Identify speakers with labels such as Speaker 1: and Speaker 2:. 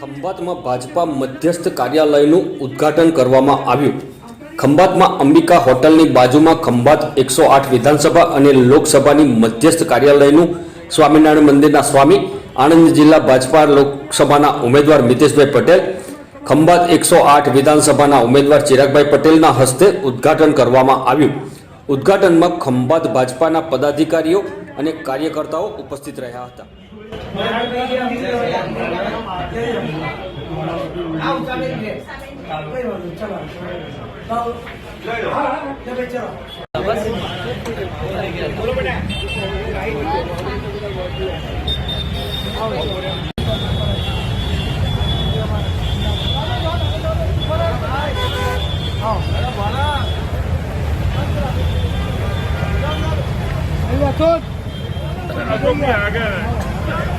Speaker 1: ખંભાતમાં ભાજપા મધ્યસ્થ કાર્યાલયનું ઉદ્ઘાટન કરવામાં આવ્યું। ખંભાતમાં અંબિકા હોટલની બાજુમાં ખંભાત 108 વિધાનસભા અને લોકસભાની મધ્યસ્થ કાર્યાલયનું સ્વામિનારાયણ મંદિરના સ્વામી, આણંદ જિલ્લા ભાજપા લોકસભાના ઉમેદવાર મિતેશભાઈ પટેલ, ખંભાત 108 વિધાનસભાના ઉમેદવાર ચિરાગભાઈ પટેલના હસ્તે ઉદ્ઘાટન કરવામાં આવ્યું। ઉદ્ઘાટનમાં ખંભાત ભાજપાના પદાધિકારીઓ અને કાર્યકર્તાઓ ઉપસ્થિત રહ્યા હતા।
Speaker 2: आगे